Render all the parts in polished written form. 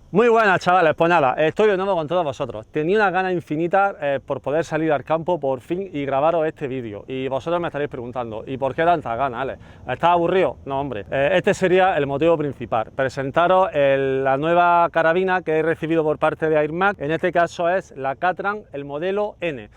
Muy buenas, chavales. Pues nada, estoy de nuevo con todos vosotros. Tenía una gana infinita por poder salir al campo por fin y grabaros este vídeo. Y vosotros me estaréis preguntando, ¿y por qué tantas ganas, Ale? ¿Estás aburrido? No, hombre. Este sería el motivo principal. Presentaros la nueva carabina que he recibido por parte de Air Max. En este caso es la Catran, el modelo N.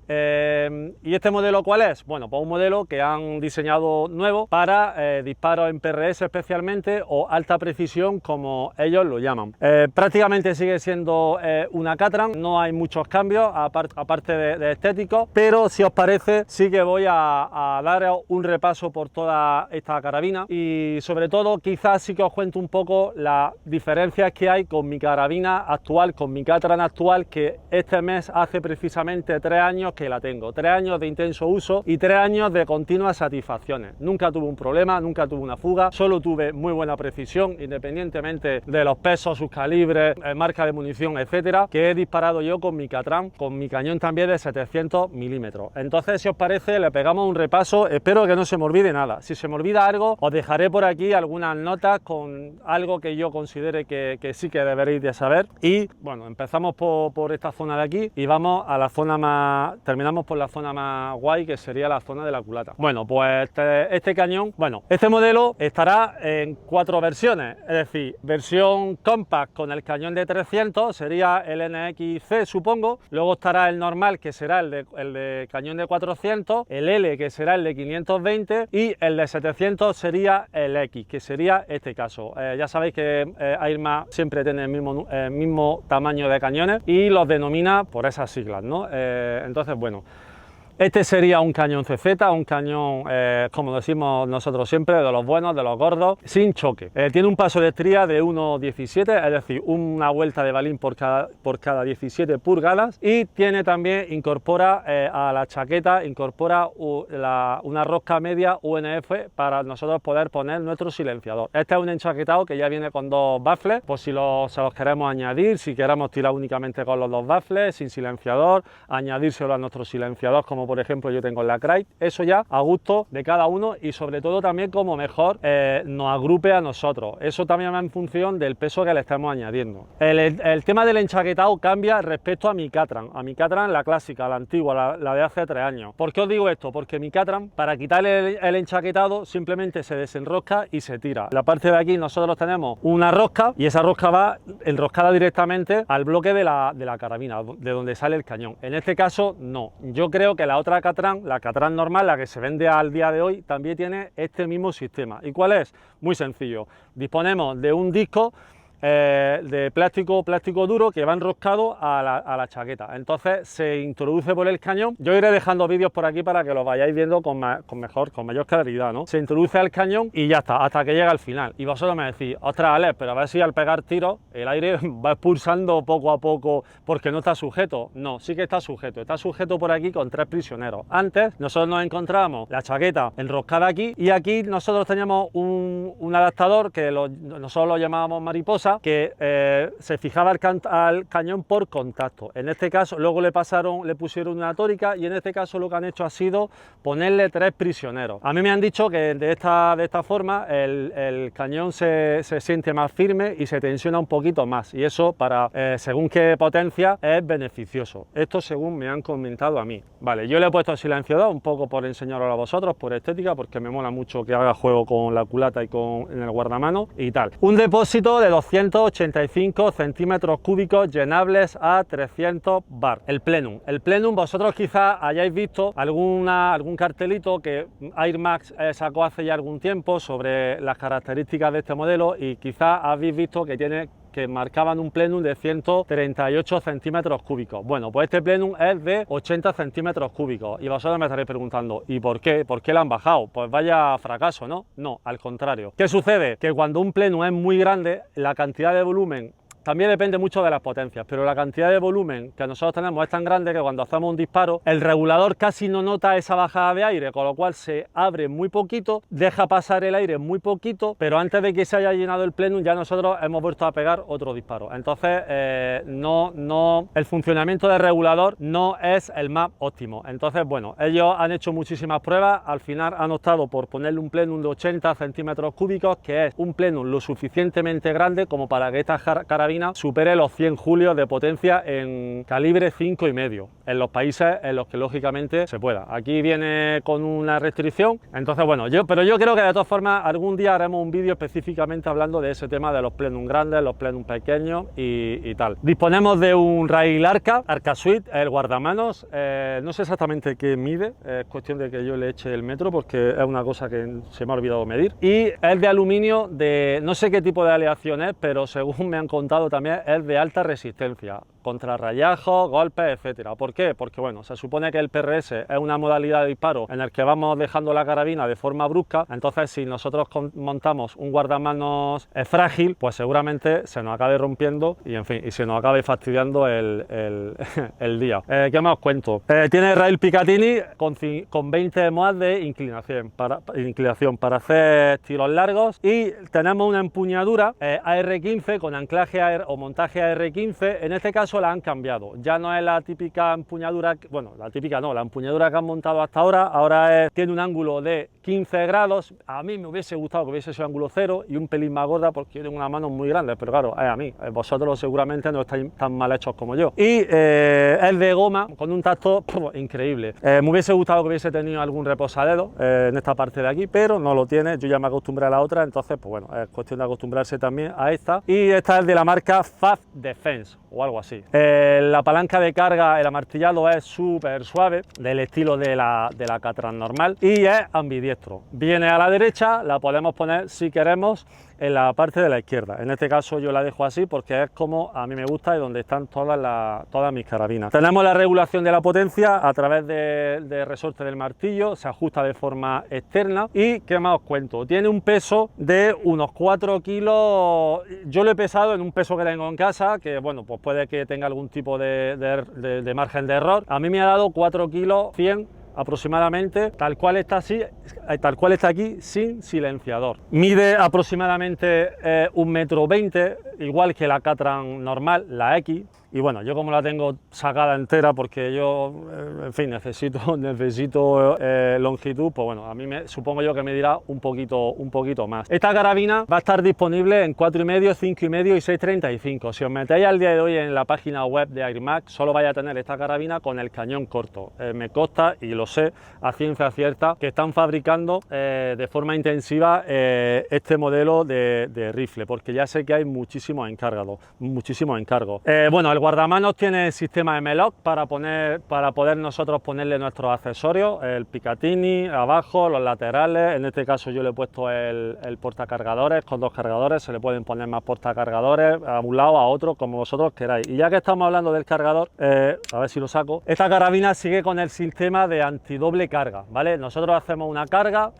¿Y este modelo cuál es? Bueno, pues un modelo que han diseñado nuevo para disparos en PRS especialmente, o alta precisión como ellos lo llaman. Prácticamente sigue siendo una Catran, no hay muchos cambios aparte de estéticos, pero si os parece sí que voy a daros un repaso por toda esta carabina y sobre todo quizás sí que os cuento un poco las diferencias que hay con mi carabina actual, con mi Catran actual, que este mes hace precisamente 3 años que la tengo. 3 años de intenso uso y 3 años de continuas satisfacciones. Nunca tuve un problema, nunca tuve una fuga, solo tuve muy buena precisión, independientemente de los pesos, sus calibres, marca de munición, etcétera, que he disparado yo con mi Catran, con mi cañón también de 700 milímetros. Entonces, si os parece, le pegamos un repaso. Espero que no se me olvide nada. Si se me olvida algo, os dejaré por aquí algunas notas con algo que yo considere que sí que deberéis de saber. Y bueno, empezamos por esta zona de aquí y vamos a la zona más... Terminamos por la zona más guay, que sería la zona de la culata. Bueno, pues este cañón, bueno, este modelo estará en 4 versiones, es decir, versión compact con el cañón de 300, sería el NXC supongo, luego estará el normal, que será el de cañón de 400, el L, que será el de 520, y el de 700 sería el X, que sería este caso. Ya sabéis que Air Max siempre tiene el mismo tamaño de cañones y los denomina por esas siglas, ¿no? Entonces, bueno, este sería un cañón CZ, un cañón, como decimos nosotros siempre, de los buenos, de los gordos, sin choque. Tiene un paso de estría de 1,17, es decir, una vuelta de balín por cada 17 pulgadas, y tiene también, incorpora a la chaqueta, incorpora una rosca media UNF para nosotros poder poner nuestro silenciador. Este es un enchaquetado que ya viene con 2 baffles, por si se los queremos añadir, si queremos tirar únicamente con los 2 baffles, sin silenciador, añadírselo a nuestro silenciador, como por ejemplo yo tengo la Crate. Eso ya a gusto de cada uno y sobre todo también como mejor nos agrupe a nosotros. Eso también va en función del peso que le estamos añadiendo. El tema del enchaquetado cambia respecto a mi Catran, la clásica, la antigua, la de hace 3 años. ¿Por qué os digo esto? Porque mi Catran, para quitarle el enchaquetado, simplemente se desenrosca y se tira. La parte de aquí nosotros tenemos una rosca y esa rosca va enroscada directamente al bloque de la carabina, de donde sale el cañón. En este caso no. Yo creo que la otra Catran, la Catran normal, la que se vende al día de hoy, también tiene este mismo sistema. ¿Y cuál es? Muy sencillo. Disponemos de un disco de plástico duro que va enroscado a la chaqueta. Entonces se introduce por el cañón. Yo iré dejando vídeos por aquí para que lo vayáis viendo con mayor claridad, ¿no? Se introduce al cañón y ya está, hasta que llega al final. Y vosotros me decís, ostras, Alex, pero a ver si al pegar tiros el aire va expulsando poco a poco porque no está sujeto. No, sí que está sujeto por aquí con 3 prisioneros. Antes nosotros nos encontrábamos la chaqueta enroscada aquí y aquí nosotros teníamos un adaptador que nosotros lo llamábamos mariposa, que se fijaba al cañón por contacto. En este caso luego le pusieron una tórica y en este caso lo que han hecho ha sido ponerle 3 prisioneros. A mí me han dicho que de esta forma el cañón se siente más firme y se tensiona un poquito más, y eso para según qué potencia es beneficioso. Esto según me han comentado a mí. Vale, yo le he puesto el silenciador un poco por enseñarlo a vosotros, por estética, porque me mola mucho que haga juego con la culata y en el guardamano y tal. Un depósito de 285 centímetros cúbicos llenables a 300 bar. El plenum, vosotros quizás hayáis visto algún cartelito que Air Max sacó hace ya algún tiempo sobre las características de este modelo, y quizás habéis visto que marcaban un plenum de 138 centímetros cúbicos. Bueno, pues este plenum es de 80 centímetros cúbicos y vosotros me estaréis preguntando, ¿y por qué? ¿Por qué lo han bajado? Pues vaya fracaso, ¿no? No, al contrario. ¿Qué sucede? Que cuando un plenum es muy grande, la cantidad de volumen también depende mucho de las potencias, pero la cantidad de volumen que nosotros tenemos es tan grande que cuando hacemos un disparo, el regulador casi no nota esa bajada de aire, con lo cual se abre muy poquito, deja pasar el aire muy poquito, pero antes de que se haya llenado el plenum ya nosotros hemos vuelto a pegar otro disparo. Entonces el funcionamiento del regulador no es el más óptimo. Entonces, bueno, ellos han hecho muchísimas pruebas, al final han optado por ponerle un plenum de 80 centímetros cúbicos, que es un plenum lo suficientemente grande como para que esta carabina carabina supere los 100 julios de potencia en calibre 5,5 en los países en los que lógicamente se pueda. Aquí viene con una restricción, entonces bueno, pero yo creo que de todas formas algún día haremos un vídeo específicamente hablando de ese tema de los plenum grandes, los plenum pequeños y tal. Disponemos de un rail Arca Suite, el guardamanos, no sé exactamente qué mide, es cuestión de que yo le eche el metro porque es una cosa que se me ha olvidado medir, y es de aluminio de no sé qué tipo de aleación es, pero según me han contado también es de alta resistencia contra rayajos, golpes, etcétera. ¿Por qué? Porque bueno, se supone que el PRS es una modalidad de disparo en el que vamos dejando la carabina de forma brusca, entonces si nosotros montamos un guardamanos frágil, pues seguramente se nos acabe rompiendo y en fin, y se nos acabe fastidiando el día. ¿Qué más os cuento? Tiene rail Picatinny con 20 moas de inclinación para hacer tiros largos, y tenemos una empuñadura AR-15 con anclaje o montaje AR-15. En este caso la han cambiado, ya no es la típica empuñadura, bueno, la típica no, la empuñadura que han montado hasta ahora tiene un ángulo de 15 grados, a mí me hubiese gustado que hubiese sido ángulo 0 y un pelín más gorda porque yo tengo unas manos muy grandes, pero claro, es a mí, vosotros seguramente no estáis tan mal hechos como yo. Y es de goma con un tacto increíble. Me hubiese gustado que hubiese tenido algún reposadedo en esta parte de aquí, pero no lo tiene, yo ya me acostumbré a la otra, entonces pues bueno, es cuestión de acostumbrarse también a esta, y esta es de la marca FAF Defense o algo así. La palanca de carga, el amartillado es súper suave, del estilo de la Catran normal, y es ambidiestro. Viene a la derecha, la podemos poner si queremos en la parte de la izquierda. En este caso yo la dejo así porque es como a mí me gusta y donde están todas mis carabinas. Tenemos la regulación de la potencia a través del resorte del martillo, se ajusta de forma externa. Y ¿qué más os cuento? Tiene un peso de unos 4 kilos, yo lo he pesado en un peso que tengo en casa, que bueno, pues puede que tenga algún tipo de margen de error. A mí me ha dado 4 kilos 100 aproximadamente, tal cual está aquí, sin silenciador. Mide aproximadamente 1,20 m, igual que la Catran normal, la X. Y bueno, yo como la tengo sacada entera porque yo, en fin, necesito longitud, pues bueno, a mí supongo yo que me dirá un poquito más. Esta carabina va a estar disponible en 4,5, 5,5 y 6,35. Si os metéis al día de hoy en la página web de AirMax, solo vais a tener esta carabina con el cañón corto. Me consta, y lo sé a ciencia cierta, que están fabricando de forma intensiva este modelo de rifle, porque ya sé que hay muchísimos encargos. Bueno, el guardamanos tiene sistema M-Lock para poder nosotros ponerle nuestros accesorios, el Picatinny abajo, los laterales. En este caso yo le he puesto el portacargadores con 2 cargadores, se le pueden poner más portacargadores a un lado, a otro, como vosotros queráis. Y ya que estamos hablando del cargador, a ver si lo saco, esta carabina sigue con el sistema de antidoble carga, ¿vale? Nosotros hacemos una carga,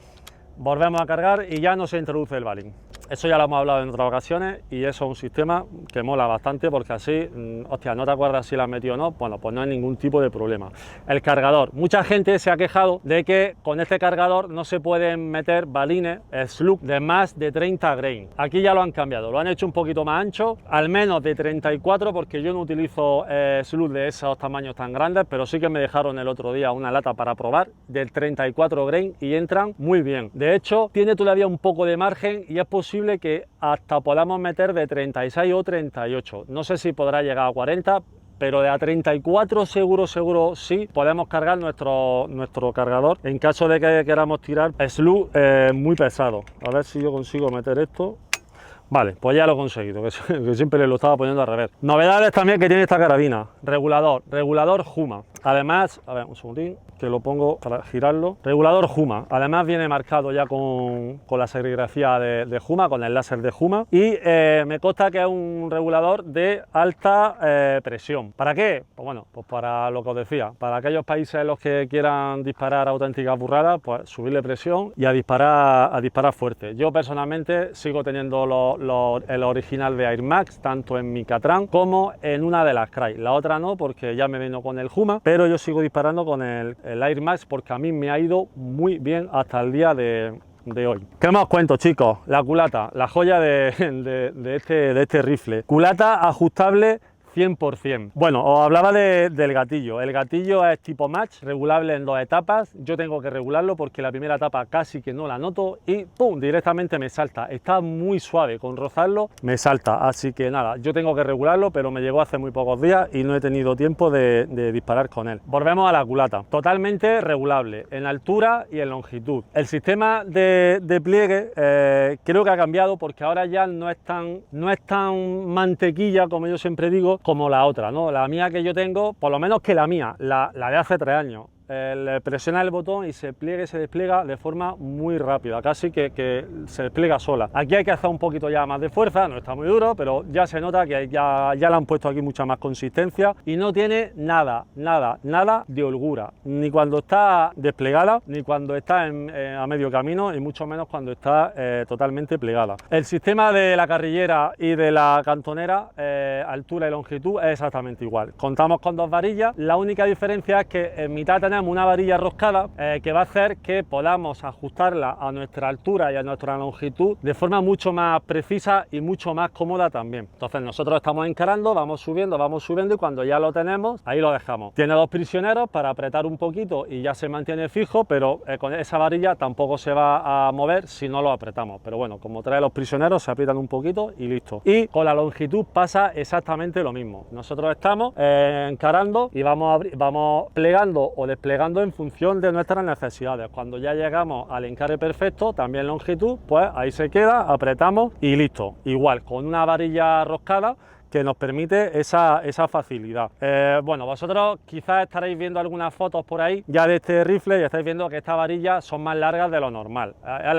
volvemos a cargar y ya no se introduce el balín. Eso ya lo hemos hablado en otras ocasiones y eso es un sistema que mola bastante porque así, hostia, no te acuerdas si la has metido o no, bueno, pues no hay ningún tipo de problema. El cargador, mucha gente se ha quejado de que con este cargador no se pueden meter balines slug de más de 30 grain. Aquí ya lo han cambiado, lo han hecho un poquito más ancho, al menos de 34, porque yo no utilizo slug de esos tamaños tan grandes, pero sí que me dejaron el otro día una lata para probar del 34 grain y entran muy bien. De hecho, tiene todavía un poco de margen y es posible que hasta podamos meter de 36 o 38. No sé si podrá llegar a 40, pero de a 34 seguro sí podemos cargar nuestro cargador en caso de que queramos tirar slug muy pesado. A ver si yo consigo meter esto. Vale, pues ya lo he conseguido, que siempre lo estaba poniendo al revés. Novedades también que tiene esta carabina: regulador Huma. Además, a ver, un segundín, que lo pongo para girarlo. Regulador Huma. Además viene marcado ya con la serigrafía de Huma, con el láser de Huma. Y me consta que es un regulador de alta presión. ¿Para qué? Pues bueno, pues para lo que os decía, para aquellos países en los que quieran disparar auténticas burradas, pues subirle presión y a disparar fuerte. Yo personalmente sigo teniendo el original de AirMax, tanto en mi Catran como en una de las Crye. La otra no, porque ya me vino con el Huma, pero yo sigo disparando con el AirMax porque a mí me ha ido muy bien hasta el día de hoy. ¿Qué más os cuento, chicos? La culata, la joya de este rifle. Culata ajustable 100%. Bueno, os hablaba del gatillo. El gatillo es tipo match, regulable en 2 etapas. Yo tengo que regularlo porque la primera etapa casi que no la noto y ¡pum! Directamente me salta. Está muy suave, con rozarlo me salta. Así que nada, yo tengo que regularlo, pero me llegó hace muy pocos días y no he tenido tiempo de disparar con él. Volvemos a la culata. Totalmente regulable en altura y en longitud. El sistema de pliegue creo que ha cambiado porque ahora ya no es tan mantequilla, como yo siempre digo, como la otra, ¿no? La mía que yo tengo, por lo menos que la mía, la de hace 3 años. Le presiona el botón y se pliega y se despliega de forma muy rápida, casi que se despliega sola. Aquí hay que hacer un poquito ya más de fuerza, no está muy duro, pero ya se nota que ya le han puesto aquí mucha más consistencia y no tiene nada de holgura, ni cuando está desplegada, ni cuando está a medio camino y mucho menos cuando está totalmente plegada. El sistema de la carrillera y de la cantonera, altura y longitud, es exactamente igual. Contamos con 2 varillas, la única diferencia es que en mitad tenemos una varilla roscada que va a hacer que podamos ajustarla a nuestra altura y a nuestra longitud de forma mucho más precisa y mucho más cómoda también. Entonces nosotros estamos encarando, vamos subiendo y cuando ya lo tenemos, ahí lo dejamos. Tiene 2 prisioneros para apretar un poquito y ya se mantiene fijo, pero con esa varilla tampoco se va a mover si no lo apretamos. Pero bueno, como trae los prisioneros, se aprietan un poquito y listo. Y con la longitud pasa exactamente lo mismo. Nosotros estamos encarando y vamos plegando o desplegando en función de nuestras necesidades. Cuando ya llegamos al encare perfecto, también longitud, pues ahí se queda, apretamos y listo. Igual, con una varilla roscada que nos permite esa facilidad. Bueno, vosotros quizás estaréis viendo algunas fotos por ahí ya de este rifle y estáis viendo que estas varillas son más largas de lo normal.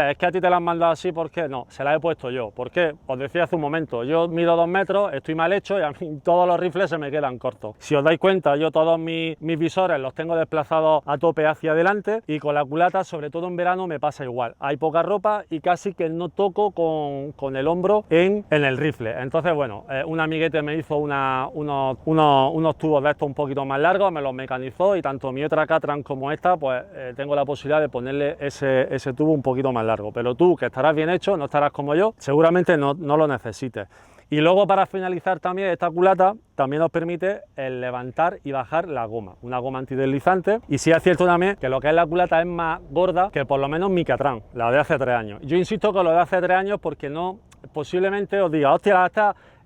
Es que a ti te las han mandado así, ¿por qué? No, se las he puesto yo. ¿Por qué? Os decía hace un momento, yo mido 2 metros, estoy mal hecho y a mí todos los rifles se me quedan cortos. Si os dais cuenta, yo todos mis visores los tengo desplazados a tope hacia adelante y con la culata, sobre todo en verano, me pasa igual. Hay poca ropa y casi que no toco con el hombro en el rifle. Entonces, bueno, una amiga me hizo unos tubos de estos un poquito más largos, me los mecanizó y tanto mi otra Catran como esta, pues tengo la posibilidad de ponerle ese tubo un poquito más largo. Pero tú, que estarás bien hecho, no estarás como yo, seguramente no lo necesites. Y luego, para finalizar, también esta culata también nos permite el levantar y bajar la goma, una goma antideslizante. Y sí es cierto también que lo que es la culata es más gorda que por lo menos mi Catran, la de hace 3 años. Yo insisto con lo de hace 3 años porque no, posiblemente os diga, hostia,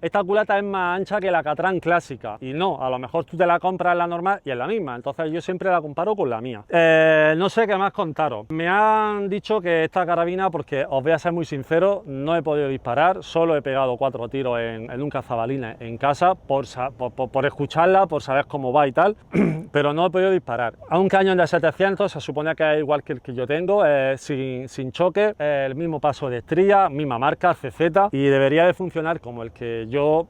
esta culata es más ancha que la Catran clásica, y no, a lo mejor tú te la compras en la normal y es la misma, entonces yo siempre la comparo con la mía. No sé qué más contaros. Me han dicho que esta carabina, porque os voy a ser muy sincero, no he podido disparar, solo he pegado 4 tiros en un cazabalines en casa por escucharla, por saber cómo va y tal, pero no he podido disparar. A un cañón de 700 se supone que es igual que el que yo tengo, sin choque, el mismo paso de estría, misma marca, CZ, y debería de funcionar como el que yo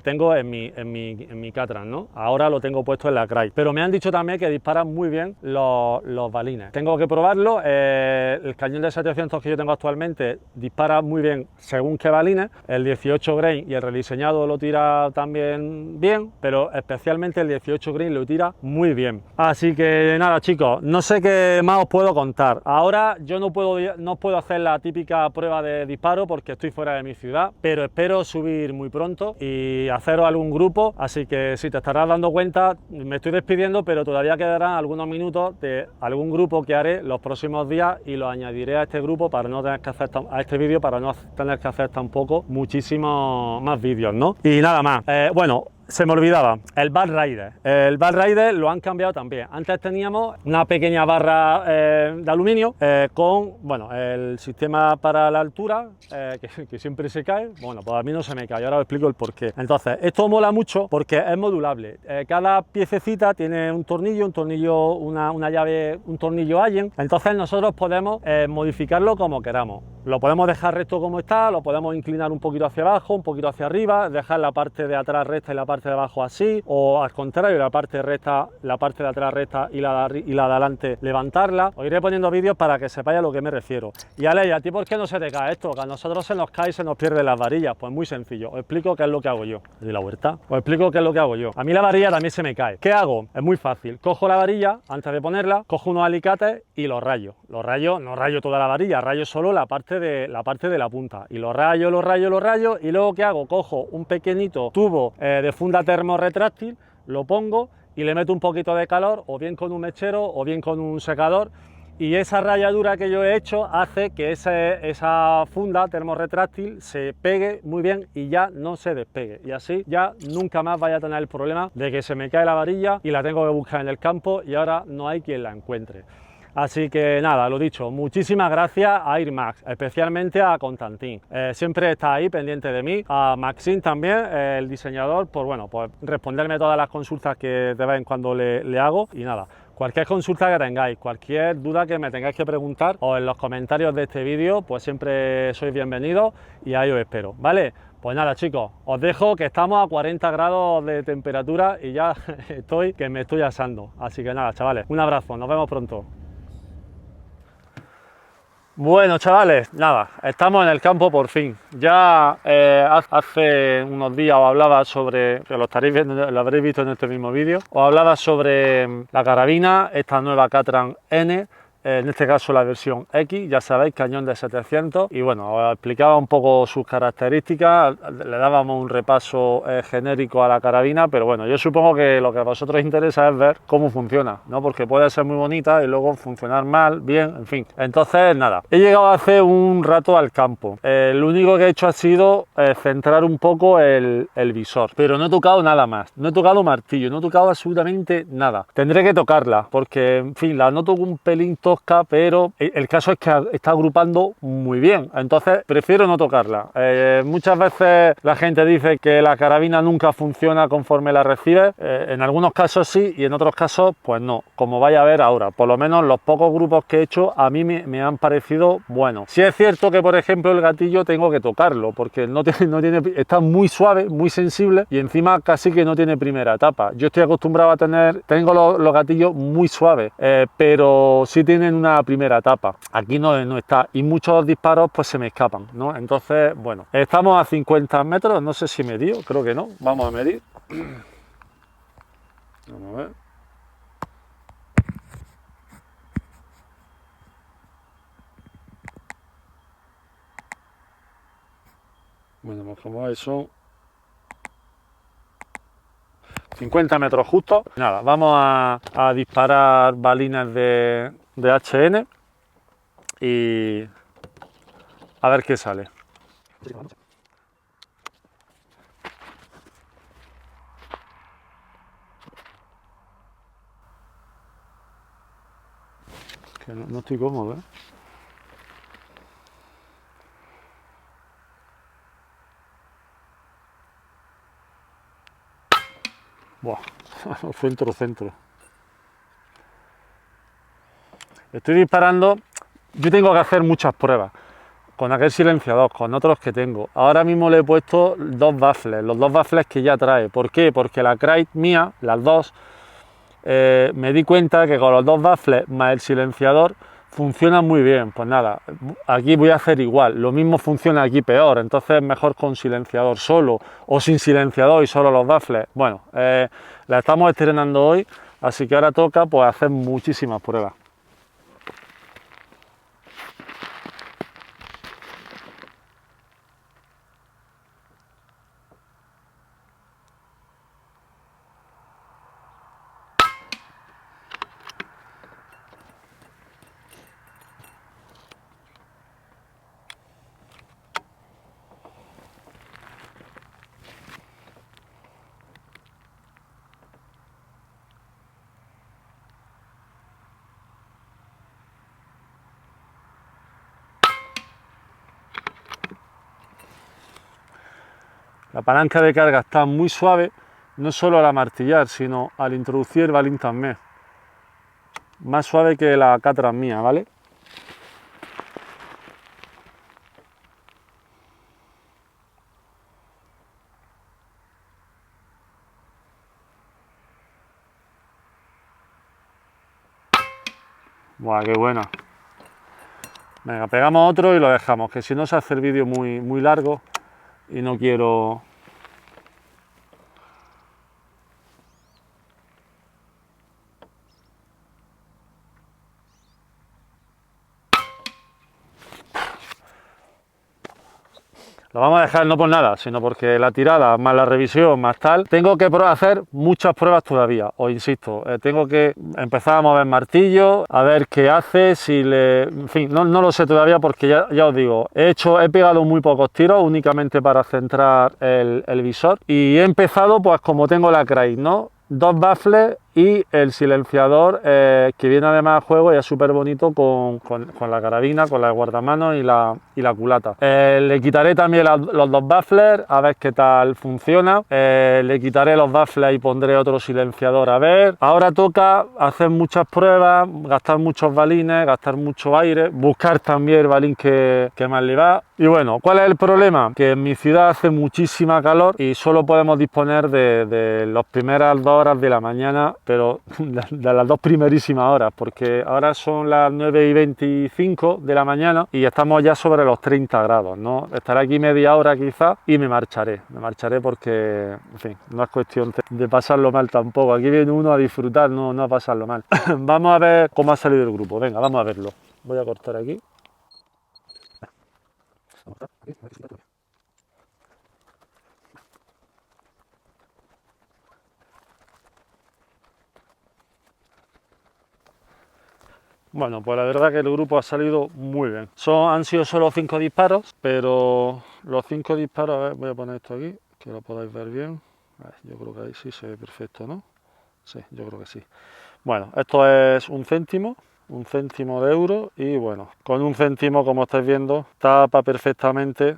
tengo en mi Catran, ¿no? Ahora lo tengo puesto en la Cry, pero me han dicho también que disparan muy bien los balines. Tengo que probarlo. El cañón de 700 que yo tengo actualmente dispara muy bien según qué balines. El 18 grain y el rediseñado lo tira también bien, pero especialmente el 18 grain lo tira muy bien. Así que nada, chicos, no sé qué más os puedo contar. Ahora yo no puedo hacer la típica prueba de disparo porque estoy fuera de mi ciudad, pero espero subir muy pronto y haceros algún grupo, así que si te estarás dando cuenta, me estoy despidiendo, pero todavía quedarán algunos minutos de algún grupo que haré los próximos días y lo añadiré a este grupo para no tener que hacer a este vídeo, para no tener que hacer tampoco muchísimos más vídeos, ¿no? Y nada más. Bueno, se me olvidaba, el Bad Rider. El Bad Rider lo han cambiado también. Antes teníamos una pequeña barra de aluminio con, bueno, el sistema para la altura, que siempre se cae. Bueno, pues a mí no se me cae, ahora os explico el porqué. Entonces, esto mola mucho porque es modulable. Cada piececita tiene un tornillo, una llave, un tornillo Allen. Entonces nosotros podemos modificarlo como queramos. Lo podemos dejar recto como está, lo podemos inclinar un poquito hacia abajo, un poquito hacia arriba, dejar la parte de atrás recta y la parte de abajo así, o al contrario, la parte de atrás recta y la de adelante levantarla. Os iré poniendo vídeos para que sepáis a lo que me refiero. Y Ale, ¿a ti por qué no se te cae esto? Que a nosotros se nos cae y se nos pierden las varillas. Pues muy sencillo, os explico qué es lo que hago yo. ¿De la huerta? Os explico qué es lo que hago yo. A mí la varilla también se me cae. ¿Qué hago? Es muy fácil. Cojo la varilla, antes de ponerla, cojo unos alicates y los rayo. Los rayo, no rayo toda la varilla, rayo solo la parte la parte de la punta. Y lo rayo, lo rayo, lo rayo. Y luego, ¿qué hago? Cojo un pequeñito tubo de funda termorretráctil, lo pongo y le meto un poquito de calor, o bien con un mechero o bien con un secador, y esa ralladura que yo he hecho hace que esa funda termorretráctil se pegue muy bien y ya no se despegue, y así ya nunca más vaya a tener el problema de que se me cae la varilla y la tengo que buscar en el campo y ahora no hay quien la encuentre. Así que nada, lo dicho, muchísimas gracias a Airmax, especialmente a Constantín. Siempre está ahí pendiente de mí, a Maxim también, el diseñador, por bueno, pues responderme todas las consultas que de vez en cuando le hago. Y nada, cualquier consulta que tengáis, cualquier duda que me tengáis que preguntar o en los comentarios de este vídeo, pues siempre sois bienvenidos y ahí os espero, ¿vale? Pues nada, chicos, os dejo, que estamos a 40 grados de temperatura y ya que me estoy asando. Así que nada, chavales, un abrazo, nos vemos pronto. Bueno, chavales, nada, estamos en el campo por fin. Ya hace unos días os hablaba sobre, que lo estaréis viendo, lo habréis visto en este mismo vídeo, os hablaba sobre la carabina, esta nueva Catran N, en este caso la versión X, ya sabéis, cañón de 700, y bueno, os explicaba un poco sus características, le dábamos un repaso genérico a la carabina, pero bueno, yo supongo que lo que a vosotros interesa es ver cómo funciona, ¿no? Porque puede ser muy bonita y luego funcionar mal, bien, en fin. Entonces, nada, he llegado hace un rato al campo. Lo único que he hecho ha sido centrar un poco el visor, pero no he tocado nada más, no he tocado martillo, no he tocado absolutamente nada. Tendré que tocarla, porque, en fin, la noto un pelín tosca, pero el caso es que está agrupando muy bien, entonces prefiero no tocarla. Muchas veces la gente dice que la carabina nunca funciona conforme la recibe, en algunos casos sí y en otros casos pues no, como vais a ver ahora. Por lo menos los pocos grupos que he hecho a mí me han parecido buenos. Sí es cierto que, por ejemplo, el gatillo tengo que tocarlo porque no tiene, está muy suave, muy sensible, y encima casi que no tiene primera etapa. Yo estoy acostumbrado a tengo los gatillos muy suaves, pero sí tienen una primera etapa. Aquí no está, y muchos disparos pues se me escapan, ¿no? Entonces, bueno, estamos a 50 metros, no sé si he medido, creo que no, vamos a medir. Vamos a ver. Bueno, pues como eso, 50 metros justo. Nada, vamos a disparar balines de HN y a ver qué sale. Que no estoy cómodo, ¿eh? Buah, centro. Estoy disparando, yo tengo que hacer muchas pruebas con aquel silenciador, con otros que tengo. Ahora mismo le he puesto dos baffles, los dos baffles que ya trae. ¿Por qué? Porque la Crate mía, las dos, me di cuenta que con los dos baffles más el silenciador funciona muy bien. Pues nada, aquí voy a hacer igual, lo mismo funciona aquí peor, entonces es mejor con silenciador solo o sin silenciador y solo los baffles. Bueno, la estamos estrenando hoy, así que ahora toca pues hacer muchísimas pruebas. La palanca de carga está muy suave, no solo al amartillar, sino al introducir el balín también. Más suave que la Catran mía, ¿vale? Buah, qué buena. Venga, pegamos otro y lo dejamos, que si no se hace el vídeo muy largo y no quiero... Lo vamos a dejar no por nada, sino porque la tirada, más la revisión, más tal, tengo que hacer muchas pruebas todavía, os insisto, tengo que empezar a mover martillo, a ver qué hace, si le... En fin, no lo sé todavía porque ya os digo, he pegado muy pocos tiros únicamente para centrar el visor y he empezado pues como tengo la Crane, ¿no? 2 baffles y el silenciador que viene además a juego y es súper bonito con la carabina, con la guardamanos y la culata. Le quitaré también los 2 baffles a ver qué tal funciona. Le quitaré los baffles y pondré otro silenciador a ver. Ahora toca hacer muchas pruebas, gastar muchos balines, gastar mucho aire, buscar también el balín que más le va. Y bueno, ¿cuál es el problema? Que en mi ciudad hace muchísima calor y solo podemos disponer de las primeras 2 horas de la mañana, pero de las 2 primerísimas horas, porque ahora son las 9:25 de la mañana y estamos ya sobre los 30 grados, ¿no? Estaré aquí media hora quizás y me marcharé porque, en fin, no es cuestión de pasarlo mal tampoco, aquí viene uno a disfrutar, no a pasarlo mal. Vamos a ver cómo ha salido el grupo, venga, vamos a verlo. Voy a cortar aquí. Bueno, pues la verdad que el grupo ha salido muy bien. Han sido solo 5 disparos, pero los 5 disparos, a ver, voy a poner esto aquí, que lo podáis ver bien. Yo creo que ahí sí se ve perfecto, ¿no? Sí, yo creo que sí. Bueno, esto es un céntimo de euro y bueno, con un céntimo, como estáis viendo, tapa perfectamente.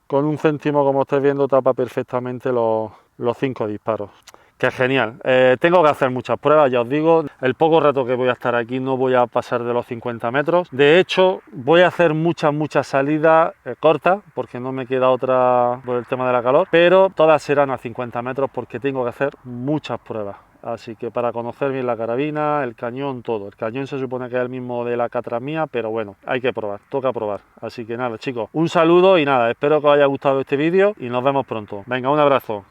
Con un céntimo, como estáis viendo, tapa perfectamente los 5 disparos. Que es genial. Tengo que hacer muchas pruebas, ya os digo. El poco rato que voy a estar aquí no voy a pasar de los 50 metros. De hecho, voy a hacer muchas salidas cortas, porque no me queda otra por el tema de la calor, pero todas serán a 50 metros porque tengo que hacer muchas pruebas. Así que para conocer bien la carabina, el cañón, todo. El cañón se supone que es el mismo de la Catra mía, pero bueno, hay que probar, toca probar. Así que nada, chicos, un saludo y nada, espero que os haya gustado este vídeo y nos vemos pronto. Venga, un abrazo.